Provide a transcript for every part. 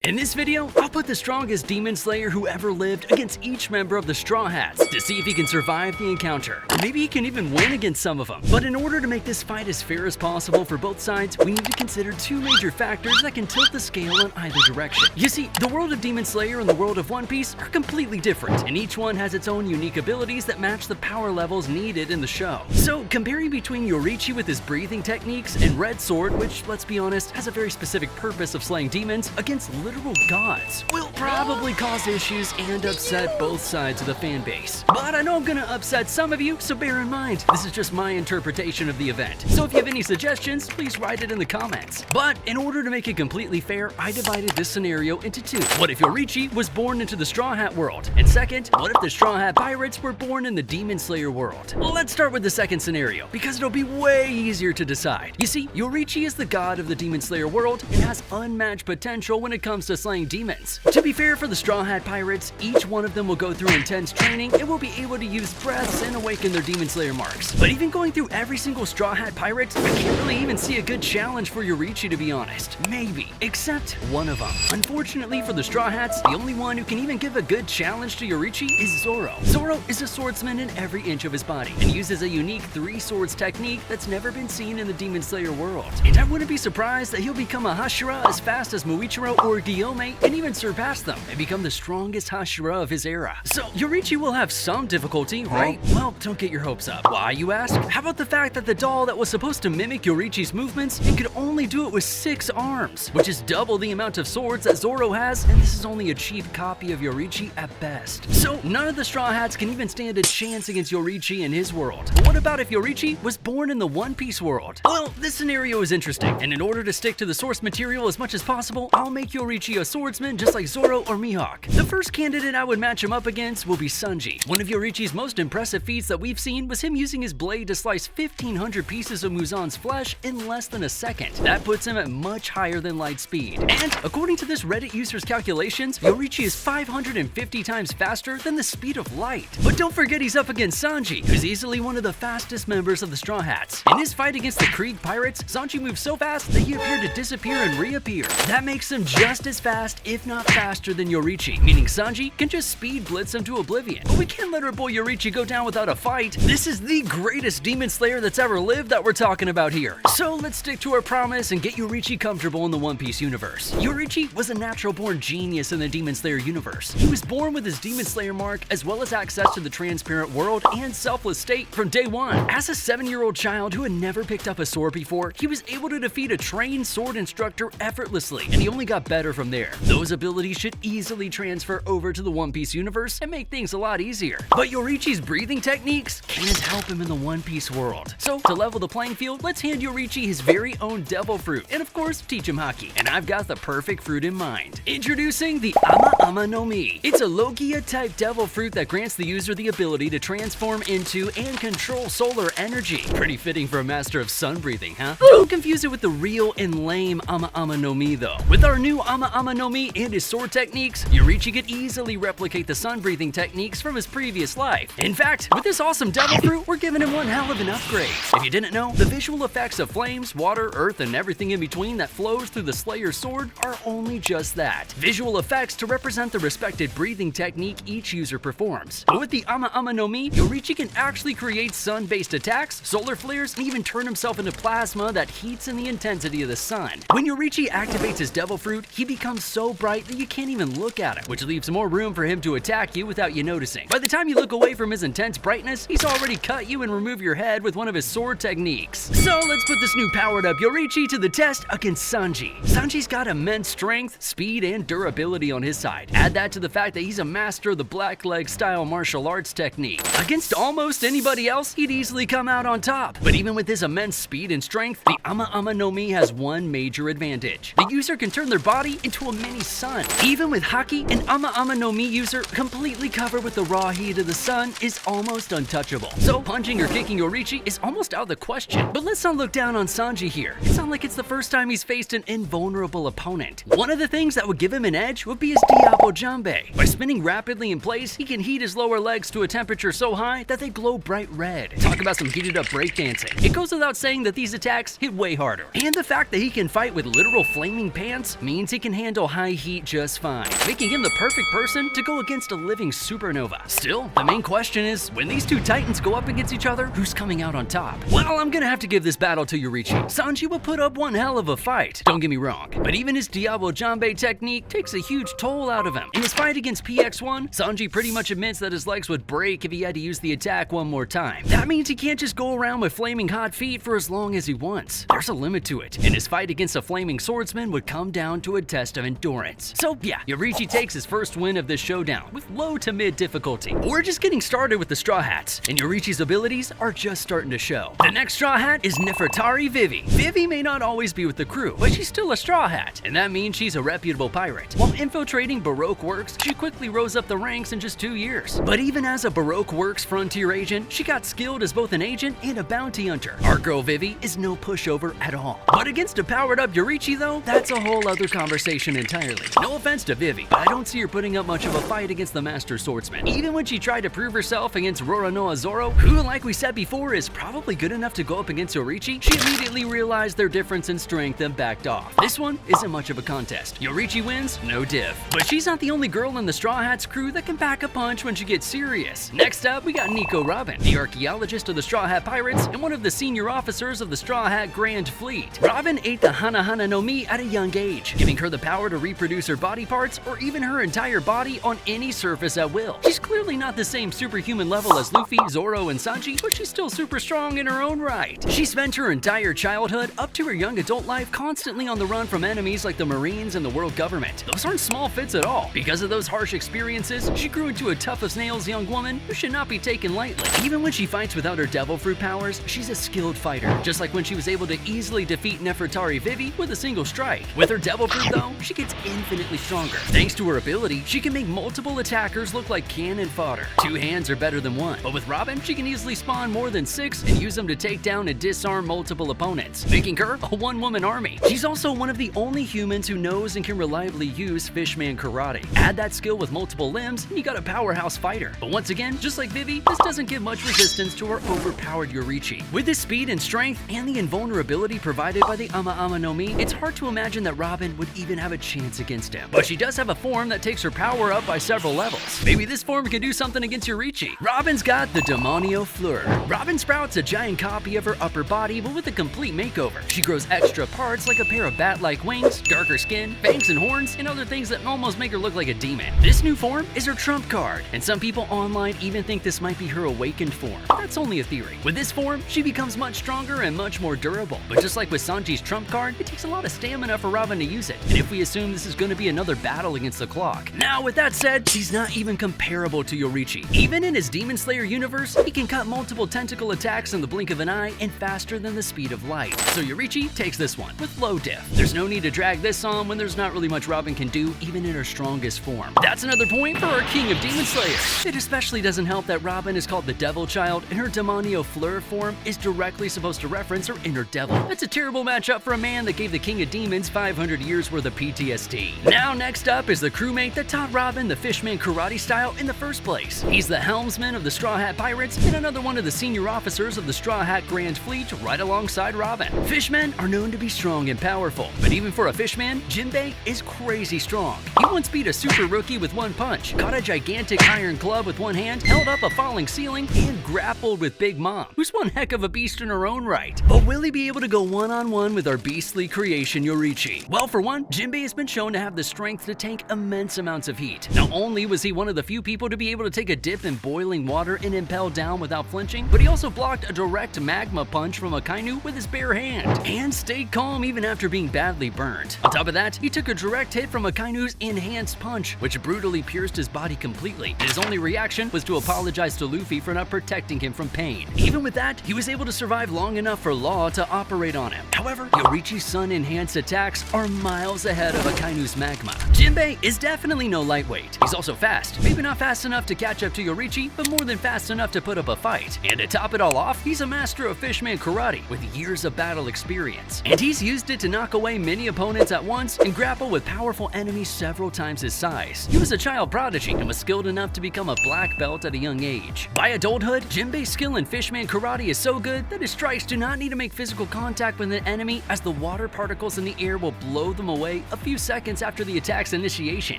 In this video, I'll put the strongest demon slayer who ever lived against each member of the Straw Hats to see if he can survive the encounter. Maybe he can even win against some of them. But in order to make this fight as fair as possible for both sides, we need to consider two major factors that can tilt the scale in either direction. You see, the world of Demon Slayer and the world of One Piece are completely different, and each one has its own unique abilities that match the power levels needed in the show. So, comparing between Yoriichi with his breathing techniques and Red Sword, which, let's be honest, has a very specific purpose of slaying demons, against literal gods will probably cause issues and upset both sides of the fan base. But I know I'm gonna upset some of you, so bear in mind, this is just my interpretation of the event. So if you have any suggestions, please write it in the comments. But in order to make it completely fair, I divided this scenario into two. What if Yoriichi was born into the Straw Hat world? And second, what if the Straw Hat pirates were born in the Demon Slayer world? Well, let's start with the second scenario, because it'll be way easier to decide. You see, Yoriichi is the god of the Demon Slayer world and has unmatched potential when it comes to slaying demons. To be fair for the Straw Hat pirates, each one of them will go through intense training and will be able to use breaths and awaken their Demon Slayer marks. But even going through every single Straw Hat pirate, I can't really even see a good challenge for Yoriichi, to be honest. Maybe, except one of them. Unfortunately for the Straw Hats, the only one who can even give a good challenge to Yoriichi is Zoro. Zoro is a swordsman in every inch of his body and uses a unique three swords technique that's never been seen in the Demon Slayer world. And I wouldn't be surprised that he'll become a Hashira as fast as Muichiro or Guillaume and even surpass them and become the strongest Hashira of his era. So Yoriichi will have some difficulty, right? Well, don't get your hopes up. Why, you ask? How about the fact that the doll that was supposed to mimic Yoriichi's movements and could only do it with 6 arms, which is double the amount of swords that Zoro has, and this is only a cheap copy of Yoriichi at best. So none of the Straw Hats can even stand a chance against Yoriichi in his world. But what about if Yoriichi was born in the One Piece world? Well, this scenario is interesting, and in order to stick to the source material as much as possible, I'll make Yoriichi a swordsman just like Zoro or Mihawk. The first candidate I would match him up against will be Sanji. One of Yoriichi's most impressive feats that we've seen was him using his blade to slice 1,500 pieces of Muzan's flesh in less than a second. That puts him at much higher than light speed. And according to this Reddit user's calculations, Yoriichi is 550 times faster than the speed of light. But don't forget he's up against Sanji, who's easily one of the fastest members of the Straw Hats. In his fight against the Krieg pirates, Sanji moves so fast that he appeared to disappear and reappear. That makes him just as fast, if not faster than Yoriichi, meaning Sanji can just speed blitz him to oblivion. But we can't let our boy Yoriichi go down without a fight. This is the greatest demon slayer that's ever lived that we're talking about here. So let's stick to our promise and get Yoriichi comfortable in the One Piece universe. Yoriichi was a natural-born genius in the Demon Slayer universe. He was born with his Demon Slayer mark as well as access to the transparent world and selfless state from day one. As a 7-year-old child who had never picked up a sword before, he was able to defeat a trained sword instructor effortlessly, and he only got better from there. Those abilities should easily transfer over to the One Piece universe and make things a lot easier. But Yoriichi's breathing techniques can't help him in the One Piece world. So to level the playing field, let's hand Yoriichi his very own devil fruit and of course teach him haki. And I've got the perfect fruit in mind. Introducing the Ama no Mi. It's a Logia type devil fruit that grants the user the ability to transform into and control solar energy. Pretty fitting for a master of sun breathing, huh? Don't confuse it with the real and lame Ama no Mi though. With our new Ama no Mi and his sword techniques, Yoriichi could easily replicate the sun breathing techniques from his previous life. In fact, with this awesome devil fruit, we're giving him one hell of an upgrade. If you didn't know, the visual effects of flames, water, earth, and everything in between that flows through the Slayer's sword are only just that. Visual effects to represent the respected breathing technique each user performs. But with the Ama no Mi, Yoriichi can actually create sun-based attacks, solar flares, and even turn himself into plasma that heats in the intensity of the sun. When Yoriichi activates his devil fruit, he becomes so bright that you can't even look at him, which leaves more room for him to attack you without you noticing. By the time you look away from his intense brightness, he's already cut you and removed your head with one of his sword techniques. So let's put this new powered up Yoriichi to the test against Sanji. Sanji's got immense strength, speed, and durability on his side. Add that to the fact that he's a master of the black leg style martial arts technique. Against almost anybody else, he'd easily come out on top. But even with his immense speed and strength, the Ama no Mi has one major advantage. The user can turn their body into a mini sun. Even with haki, an Ama no Mi user completely covered with the raw heat of the sun is almost untouchable. So punching or kicking Yoriichi is almost out of the question. But let's not look down on Sanji here. It's not like it's the first time he's faced an invulnerable opponent. One of the things that would give him an edge would be his Diabo Jambe. By spinning rapidly in place, he can heat his lower legs to a temperature so high that they glow bright red. Talk about some heated up breakdancing. It goes without saying that these attacks hit way harder. And the fact that he can fight with literal flaming pants means he can can handle high heat just fine, making him the perfect person to go against a living supernova. Still, the main question is, when these two titans go up against each other, who's coming out on top? Well, I'm gonna have to give this battle to Yoriichi. Sanji will put up one hell of a fight, don't get me wrong, but even his Diablo Jinbe technique takes a huge toll out of him. In his fight against PX1, Sanji pretty much admits that his legs would break if he had to use the attack one more time. That means he can't just go around with flaming hot feet for as long as he wants. There's a limit to it, and his fight against a flaming swordsman would come down to a test of endurance. So yeah, Yoriichi takes his first win of this showdown with low to mid difficulty. We're just getting started with the Straw Hats, and Yoriichi's abilities are just starting to show. The next Straw Hat is Nefertari Vivi. Vivi may not always be with the crew, but she's still a Straw Hat, and that means she's a reputable pirate. While infiltrating Baroque works, she quickly rose up the ranks in just 2 years. But even as a Baroque works frontier agent, she got skilled as both an agent and a bounty hunter. Our girl Vivi is no pushover at all. But against a powered up Yoriichi though, that's a whole other conversation entirely. No offense to Vivi, but I don't see her putting up much of a fight against the Master Swordsman. Even when she tried to prove herself against Roronoa Zoro, who like we said before is probably good enough to go up against Yoriichi, she immediately realized their difference in strength and backed off. This one isn't much of a contest. Yoriichi wins, no div. But she's not the only girl in the Straw Hats crew that can pack a punch when she gets serious. Next up, we got Nico Robin, the archaeologist of the Straw Hat Pirates and one of the senior officers of the Straw Hat Grand Fleet. Robin ate the Hana Hana no Mi at a young age, giving her the power to reproduce her body parts or even her entire body on any surface at will. She's clearly not the same superhuman level as Luffy, Zoro, and Sanji, but she's still super strong in her own right. She spent her entire childhood up to her young adult life constantly on the run from enemies like the Marines and the world government. Those aren't small fits at all. Because of those harsh experiences, she grew into a tough as nails young woman who should not be taken lightly. Even when she fights without her devil fruit powers, she's a skilled fighter, just like when she was able to easily defeat Nefertari Vivi with a single strike. With her devil fruit though, she gets infinitely stronger. Thanks to her ability, she can make multiple attackers look like cannon fodder. 2 hands are better than 1, but with Robin, she can easily spawn more than 6 and use them to take down and disarm multiple opponents, making her a one-woman army. She's also one of the only humans who knows and can reliably use Fishman Karate. Add that skill with multiple limbs, and you got a powerhouse fighter. But once again, just like Vivi, this doesn't give much resistance to her overpowered Yoriichi. With his speed and strength and the invulnerability provided by the Ama Ama no Mi, it's hard to imagine that Robin would even have a chance against him. But she does have a form that takes her power up by several levels. Maybe this form can do something against Yoriichi. Robin's got the Demonio Fleur. Robin sprouts a giant copy of her upper body, but with a complete makeover. She grows extra parts like a pair of bat-like wings, darker skin, fangs and horns, and other things that almost make her look like a demon. This new form is her trump card, and some people online even think this might be her awakened form. That's only a theory. With this form, she becomes much stronger and much more durable. But just like with Sanji's trump card, it takes a lot of stamina for Robin to use it. And if we assume this is going to be another battle against the clock. Now, with that said, she's not even comparable to Yoriichi. Even in his Demon Slayer universe, he can cut multiple tentacle attacks in the blink of an eye and faster than the speed of light. So Yoriichi takes this one with low diff. There's no need to drag this on when there's not really much Robin can do even in her strongest form. That's another point for our king of Demon Slayers. It especially doesn't help that Robin is called the Devil Child and her Demonio Fleur form is directly supposed to reference her inner devil. That's a terrible matchup for a man that gave the king of demons 500 years worth of PTSD. Now next up is the crewmate that taught Robin the Fishman Karate style in the first place. He's the helmsman of the Straw Hat Pirates and another one of the senior officers of the Straw Hat Grand Fleet right alongside Robin. Fishmen are known to be strong and powerful, but even for a fishman, Jinbe is crazy strong. He once beat a super rookie with one punch, caught a gigantic iron club with one hand, held up a falling ceiling, and grappled with Big Mom, who's one heck of a beast in her own right. But will he be able to go one-on-one with our beastly creation Yoriichi? Well, for one, Jinbe has been shown to have the strength to tank immense amounts of heat. Not only was he one of the few people to be able to take a dip in boiling water and impel down without flinching, but he also blocked a direct magma punch from a Kainu with his bare hand, and stayed calm even after being badly burned. On top of that, he took a direct hit from a Kainu's enhanced punch, which brutally pierced his body completely. His only reaction was to apologize to Luffy for not protecting him from pain. Even with that, he was able to survive long enough for Law to operate on him. However, Yoriichi's sun-enhanced attacks are miles ahead of a Kainu's magma. Jinbe is definitely no lightweight. He's also fast, maybe not fast enough to catch up to Yoriichi, but more than fast enough to put up a fight. And to top it all off, he's a master of Fishman Karate with years of battle experience. And he's used it to knock away many opponents at once and grapple with powerful enemies several times his size. He was a child prodigy and was skilled enough to become a black belt at a young age. By adulthood, Jinbe's skill in Fishman Karate is so good that his strikes do not need to make physical contact with an enemy, as the water particles in the air will blow them away away a few seconds after the attack's initiation.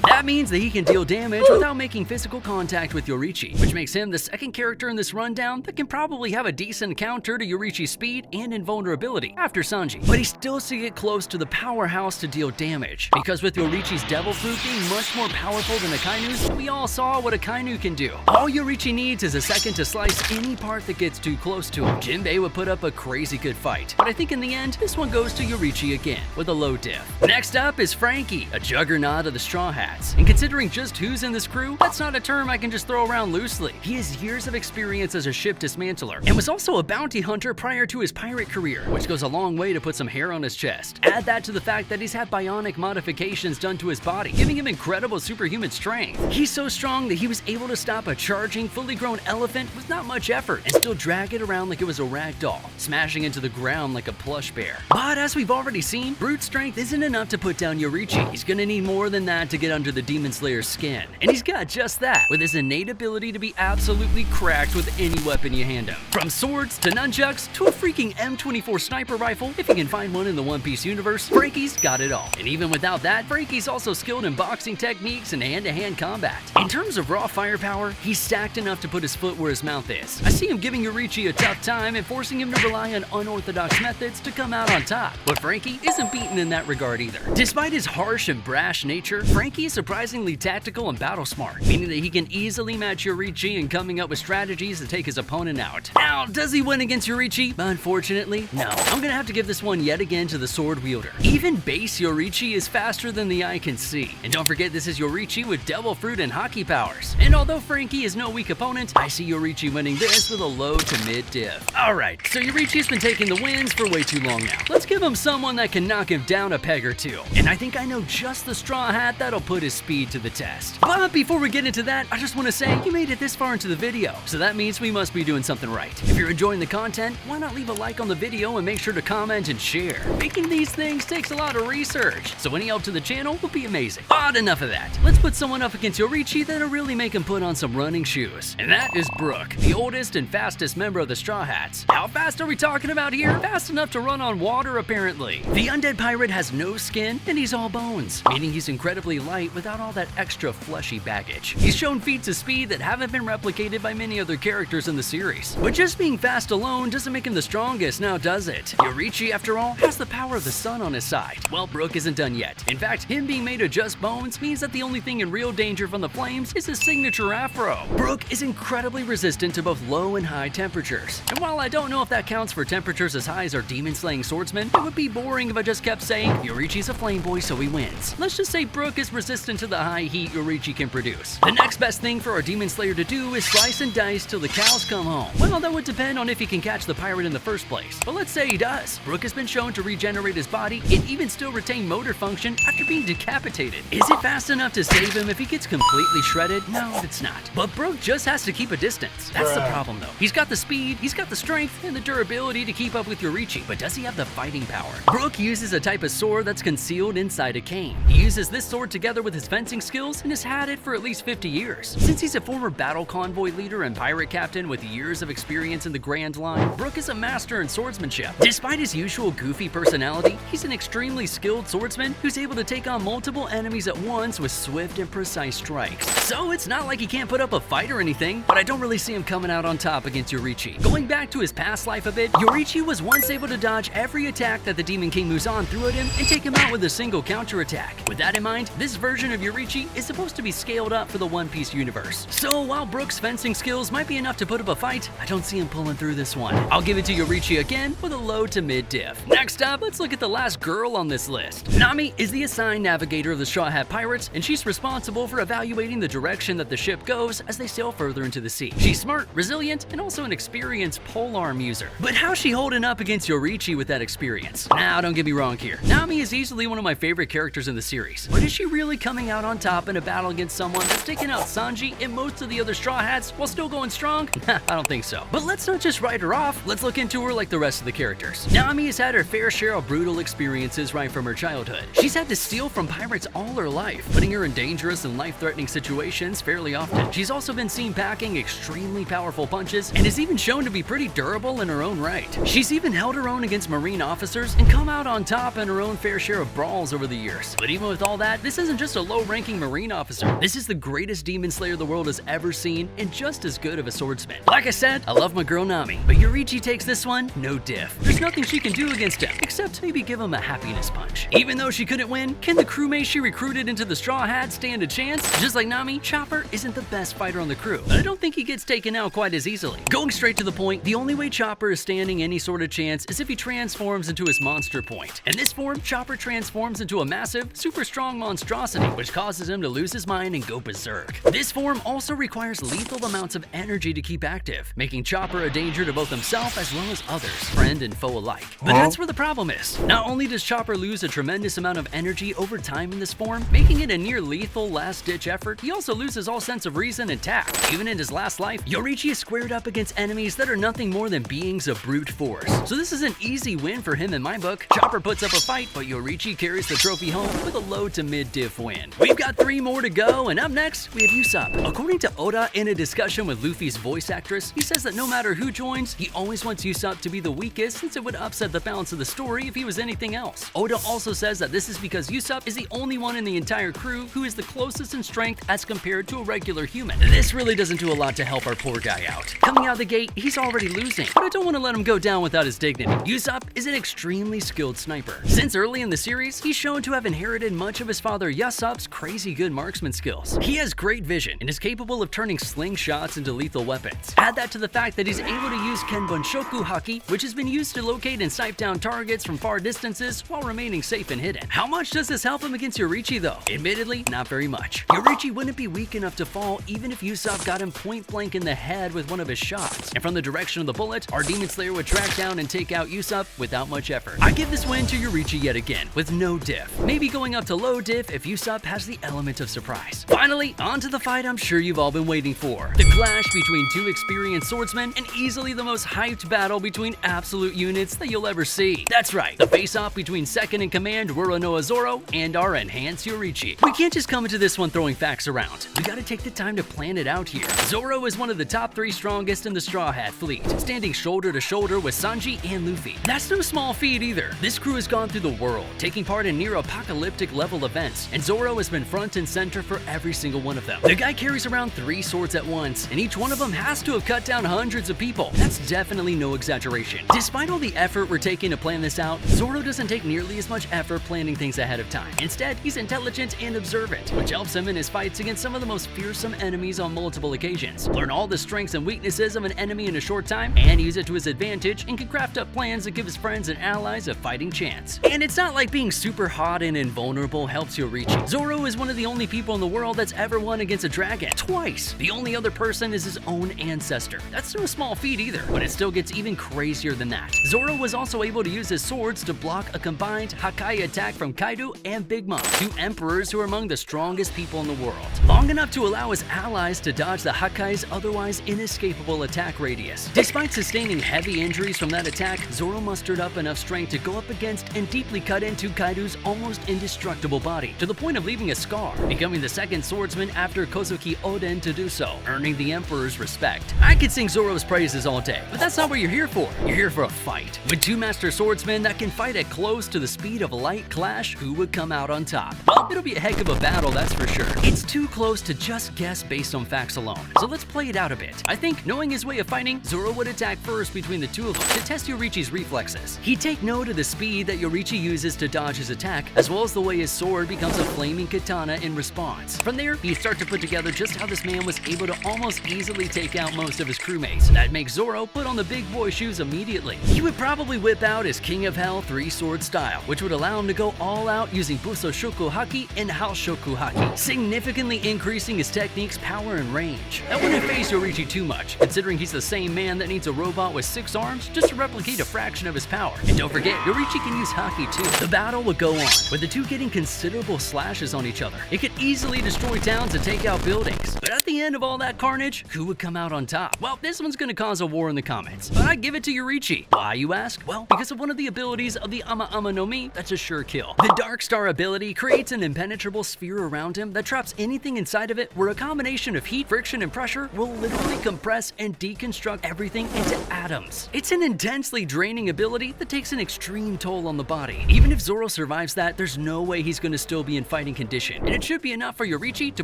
That means that he can deal damage without making physical contact with Yoriichi, which makes him the second character in this rundown that can probably have a decent counter to Yoriichi's speed and invulnerability after Sanji. But he still has to get close to the powerhouse to deal damage, because with Yoriichi's Devil Fruit being much more powerful than Akainu's, we all saw what Akainu can do. All Yoriichi needs is a second to slice any part that gets too close to him. Jinbe would put up a crazy good fight, but I think in the end, this one goes to Yoriichi again with a low diff. Next up is Franky, a juggernaut of the Straw Hats. And considering just who's in this crew, that's not a term I can just throw around loosely. He has years of experience as a ship dismantler, and was also a bounty hunter prior to his pirate career, which goes a long way to put some hair on his chest. Add that to the fact that he's had bionic modifications done to his body, giving him incredible superhuman strength. He's so strong that he was able to stop a charging, fully grown elephant with not much effort, and still drag it around like it was a rag doll, smashing into the ground like a plush bear. But as we've already seen, brute strength isn't enough to put down Yoriichi. He's gonna need more than that to get under the Demon Slayer's skin, and he's got just that, with his innate ability to be absolutely cracked with any weapon you hand him. From swords to nunchucks to a freaking M24 sniper rifle, if you can find one in the One Piece universe, Franky's got it all. And even without that, Franky's also skilled in boxing techniques and hand-to-hand combat. In terms of raw firepower, he's stacked enough to put his foot where his mouth is. I see him giving Yoriichi a tough time and forcing him to rely on unorthodox methods to come out on top. But Franky isn't beaten in that regard either. Despite his harsh and brash nature, Franky is surprisingly tactical and battle smart, meaning that he can easily match Yoriichi in coming up with strategies to take his opponent out. Now, does he win against Yoriichi? Unfortunately, no. I'm gonna have to give this one yet again to the sword wielder. Even base Yoriichi is faster than the eye can see. And don't forget, this is Yoriichi with Devil Fruit and Haki powers. And although Franky is no weak opponent, I see Yoriichi winning this with a low to mid diff. Alright, so Yoriichi's been taking the wins for way too long now. Let's give him someone that can knock him down a peg or two. And I think I know just the Straw Hat that'll put his speed to the test. But before we get into that, I just want to say you made it this far into the video, so that means we must be doing something right. If you're enjoying the content, why not leave a like on the video and make sure to comment and share. Making these things takes a lot of research, so any help to the channel will be amazing. But enough of that. Let's put someone up against Yoriichi that'll really make him put on some running shoes. And that is Brook, the oldest and fastest member of the Straw Hats. How fast are we talking about here? Fast enough to run on water, apparently. The undead pirate has no skin, and he's all bones, meaning he's incredibly light without all that extra fleshy baggage. He's shown feats of speed that haven't been replicated by many other characters in the series. But just being fast alone doesn't make him the strongest, now does it? Yoriichi, after all, has the power of the sun on his side. Well, Brook isn't done yet. In fact, him being made of just bones means that the only thing in real danger from the flames is his signature afro. Brook is incredibly resistant to both low and high temperatures. And while I don't know if that counts for temperatures as high as our demon-slaying swordsman, it would be boring if I just kept saying, Yoriichi's a flame boy, so he wins. Let's just say Brook is resistant to the high heat Yoriichi can produce. The next best thing for our demon slayer to do is slice and dice till the cows come home. Well, that would depend on if he can catch the pirate in the first place, but let's say he does. Brook has been shown to regenerate his body and even still retain motor function after being decapitated. Is it fast enough to save him if he gets completely shredded? No, it's not. But Brook just has to keep a distance. That's the problem though. He's got the speed, he's got the strength, and the durability to keep up with Yoriichi, but does he have the fighting power? Brook uses a type of sword that's concealed inside a cane. He uses this sword together with his fencing skills and has had it for at least 50 years. Since he's a former battle convoy leader and pirate captain with years of experience in the Grand Line, Brook is a master in swordsmanship. Despite his usual goofy personality, he's an extremely skilled swordsman who's able to take on multiple enemies at once with swift and precise strikes. So it's not like he can't put up a fight or anything, but I don't really see him coming out on top against Yoriichi. Going back to his past life a bit, Yoriichi was once able to dodge every attack that the Demon King Muzan threw at him and take him out with a single counterattack. With that in mind, this version of Yoriichi is supposed to be scaled up for the One Piece universe. So while Brook's fencing skills might be enough to put up a fight, I don't see him pulling through this one. I'll give it to Yoriichi again with a low to mid diff. Next up, let's look at the last girl on this list. Nami is the assigned navigator of the Straw Hat Pirates, and she's responsible for evaluating the direction that the ship goes as they sail further into the sea. She's smart, resilient, and also an experienced polearm user. But how's she holding up against Yoriichi with that experience? Now, don't get me wrong here. Nami is easily one of my favorite characters in the series, but is she really coming out on top in a battle against someone that's taking out Sanji and most of the other Straw Hats while still going strong? I don't think so. But let's not just write her off, let's look into her like the rest of the characters. Nami has had her fair share of brutal experiences right from her childhood. She's had to steal from pirates all her life, putting her in dangerous and life-threatening situations fairly often. She's also been seen packing extremely powerful punches and is even shown to be pretty durable in her own right. She's even held her own against marine officers and come out on top in her own fair share of brawls brawls over the years. But even with all that, this isn't just a low-ranking Marine officer. This is the greatest Demon Slayer the world has ever seen, and just as good of a swordsman. Like I said, I love my girl Nami, but Yoriichi takes this one no diff. There's nothing she can do against him, except maybe give him a happiness punch. Even though she couldn't win, can the crewmate she recruited into the Straw Hat stand a chance? Just like Nami, Chopper isn't the best fighter on the crew, but I don't think he gets taken out quite as easily. Going straight to the point, the only way Chopper is standing any sort of chance is if he transforms into his monster point. In this form, Chopper transforms into a massive, super strong monstrosity, which causes him to lose his mind and go berserk. This form also requires lethal amounts of energy to keep active, making Chopper a danger to both himself as well as others, friend and foe alike. But that's where the problem is. Not only does Chopper lose a tremendous amount of energy over time in this form, making it a near lethal last-ditch effort, he also loses all sense of reason and tact. Even in his last life, Yoriichi is squared up against enemies that are nothing more than beings of brute force. So this is an easy win for him in my book. Chopper puts up a fight, but Yoriichi carries the trophy home with a low to mid-diff win. We've got 3 more to go, and up next, we have Usopp. According to Oda, in a discussion with Luffy's voice actress, he says that no matter who joins, he always wants Usopp to be the weakest since it would upset the balance of the story if he was anything else. Oda also says that this is because Usopp is the only one in the entire crew who is the closest in strength as compared to a regular human. This really doesn't do a lot to help our poor guy out. Coming out of the gate, he's already losing, but I don't want to let him go down without his dignity. Usopp is an extremely skilled sniper. Since early in the series, he's shown to have inherited much of his father Usopp's crazy good marksman skills. He has great vision and is capable of turning slingshots into lethal weapons. Add that to the fact that he's able to use Kenbunshoku Haki, which has been used to locate and snipe down targets from far distances while remaining safe and hidden. How much does this help him against Yoriichi though? Admittedly, not very much. Yoriichi wouldn't be weak enough to fall even if Usopp got him point blank in the head with one of his shots. And from the direction of the bullet, our Demon Slayer would track down and take out Usopp without much effort. I give this win to Yoriichi yet again, with no diff. Maybe going up to low diff if Usopp has the element of surprise. Finally, on to the fight I'm sure you've all been waiting for. The clash between 2 experienced swordsmen and easily the most hyped battle between absolute units that you'll ever see. That's right, the face-off between second in command Roronoa Zoro and our enhanced Yoriichi. We can't just come into this one throwing facts around. We gotta take the time to plan it out here. Zoro is one of the top 3 strongest in the Straw Hat fleet, standing shoulder to shoulder with Sanji and Luffy. That's no small feat either. This crew has gone through the world, taking part in near-apocalyptic level events, and Zoro has been front and center for every single one of them. The guy carries around 3 swords at once, and each one of them has to have cut down hundreds of people. That's definitely no exaggeration. Despite all the effort we're taking to plan this out, Zoro doesn't take nearly as much effort planning things ahead of time. Instead, he's intelligent and observant, which helps him in his fights against some of the most fearsome enemies on multiple occasions. Learn all the strengths and weaknesses of an enemy in a short time, and use it to his advantage, and can craft up plans that give his friends and allies a fighting chance. And it's not like being super hot and invulnerable helps Yoriichi. Zoro is one of the only people in the world that's ever won against a dragon twice. The only other person is his own ancestor. That's no small feat either, but it still gets even crazier than that. Zoro was also able to use his swords to block a combined Hakai attack from Kaido and Big Mom, 2 emperors who are among the strongest people in the world, long enough to allow his allies to dodge the Hakai's otherwise inescapable attack radius. Despite sustaining heavy injuries from that attack, Zoro mustered up enough strength to go up against and deeply cut into Kaido's almost indestructible body, to the point of leaving a scar, becoming the second swordsman after Kozuki Oden to do so, earning the Emperor's respect. I could sing Zoro's praises all day, but that's not what you're here for. You're here for a fight. With 2 master swordsmen that can fight at close to the speed of light clash, who would come out on top? Well, it'll be a heck of a battle, that's for sure. It's too close to just guess based on facts alone, so let's play it out a bit. I think, knowing his way of fighting, Zoro would attack first between the 2 of them to test Yoriichi's reflexes. He'd take note of the speed that Yoriichi uses to dodge his attack, as well as the way his sword becomes a flaming katana in response. From there, he'd start to put together just how this man was able to almost easily take out most of his crewmates. That makes Zoro put on the big boy shoes immediately. He would probably whip out his King of Hell 3-sword style, which would allow him to go all out using Buso Shoku Haki and Halshoku Haki, significantly increasing his technique's power and range. That wouldn't phase Yoriichi too much, considering he's the same man that needs a robot with 6 arms just to replicate a fraction of his power. And don't forget, Yoriichi can use Haki too. The battle would go on, with the 2 getting considerable slashes on each other. It could easily destroy towns and take out buildings. But at the end of all that carnage, who would come out on top? Well, this one's gonna cause a war in the comments, but I give it to Yoriichi. Why, you ask? Well, because of one of the abilities of the Ama Ama no Mi that's a sure kill. The Dark Star ability creates an impenetrable sphere around him that traps anything inside of it, where a combination of heat, friction, and pressure will literally compress and deconstruct everything into atoms. It's an intensely draining ability that takes an extreme toll on the body. Even if Zoro survives that, there's no way he's gonna still be in fighting condition, and it should be enough for Yoriichi to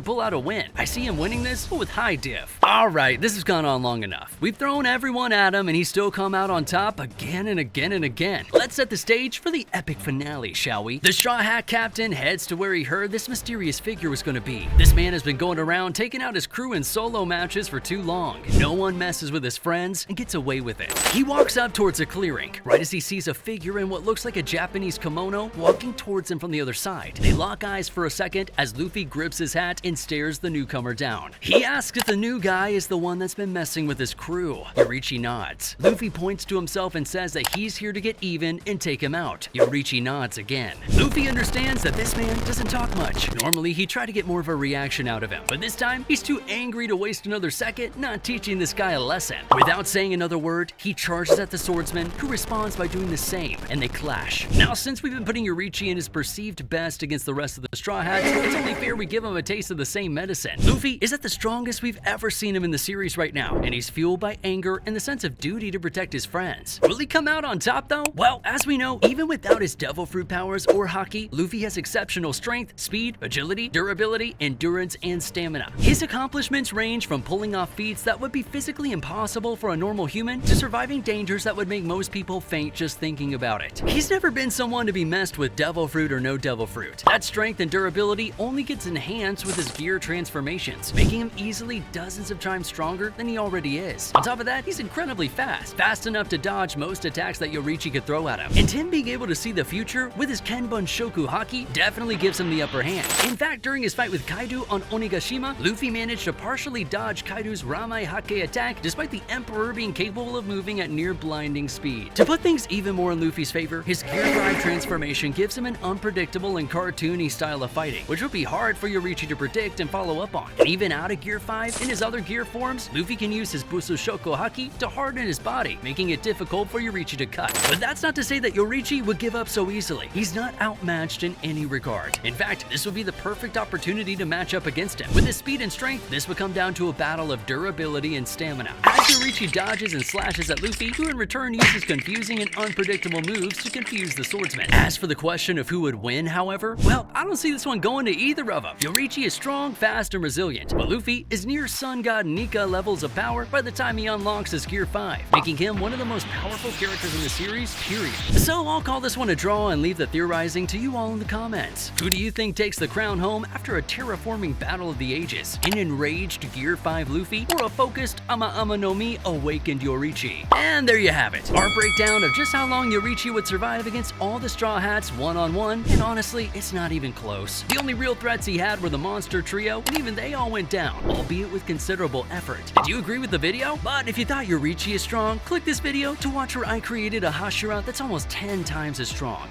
pull out a win. I see him winning this, but with high diff. Alright, this has gone on long enough. We've thrown everyone at him, and he's still come out on top again and again and again. Let's set the stage for the epic finale, shall we? The Straw Hat Captain heads to where he heard this mysterious figure was gonna be. This man has been going around taking out his crew in solo matches for too long. No one messes with his friends and gets away with it. He walks up towards a clearing, right as he sees a figure in what looks like a Japanese kimono walking towards him from the other side. They lock eyes for a second as Luffy grips his hat and stares the newcomer down. He asks if the new guy is the one that's been messing with his crew. Yoriichi nods. Luffy points to himself and says that he's here to get even and take him out. Yoriichi nods again. Luffy understands that this man doesn't talk much. Normally he'd try to get more of a reaction out of him, but this time he's too angry to waste another second not teaching this guy a lesson. Without saying another word, he charges at the swordsman, who responds by doing the same, and they clash. Now, since we've been putting Yoriichi in his perceived best against the rest of the Straw Hats, it's only fair we give him a taste of the same medicine. Luffy is at the strongest we've ever seen him in the series right now, and he's fueled by anger and the sense of duty to protect his friends. Will he come out on top though? Well, as we know, even without his devil fruit powers or haki, Luffy has exceptional strength, speed, agility, durability, endurance, and stamina. His accomplishments range from pulling off feats that would be physically impossible for a normal human to surviving dangers that would make most people faint just thinking about it. He's never been someone to be messed with devil fruit or no devil fruit. That strength and durability only gets enhanced with his gear transformations, making him easily dozens of times stronger than he already is. On top of that, he's incredibly fast enough to dodge most attacks that Yoriichi could throw at him. And him being able to see the future with his Kenbun Shoku haki definitely gives him the upper hand. In fact, during his fight with Kaido on Onigashima, Luffy managed to partially dodge Kaido's Ramai Hake attack despite the Emperor being capable of moving at near blinding speed. To put things even more in Luffy's favor, his Gear 5 transformation gives him an unpredictable and cartoony style of fighting, which would be hard for Yoriichi to predict and follow up on. And even out of Gear 5, in his other gear forms, Luffy can use his Busoshoku haki to harden his body, making it difficult for Yoriichi to cut. But that's not to say that Yoriichi would give up so easily. He's not outmatched in any regard. In fact, this would be the perfect opportunity to match up against him. With his speed and strength, this would come down to a battle of durability and stamina. As Yoriichi dodges and slashes at Luffy, who in return uses confusing and unpredictable moves to confuse the swordsman. As for the question of who would win, however, well, I don't see this one going to either of them. Yoriichi is strong, fast, and resilient, but Luffy is near Sun God Nika levels of power by the time he unlocks his Gear 5, making him one of the most powerful characters in the series, period. So I'll call this one a draw and leave the theorizing to you all in the comments. Who do you think takes the crown home after a terraforming battle of the ages? An enraged Gear 5 Luffy, or a focused Ama Ama no Mi awakened Yoriichi? And there you have it, our breakdown of just how long Yoriichi would survive against all the Straw Hats one-on-one, and honestly, it's not even close. The only real threats he had were the monster trio, and even they all went down, albeit with considerable effort. Did you agree with the video? But if you thought Yoriichi is strong, click this video to watch where I created a Hashira that's almost 10 times as strong.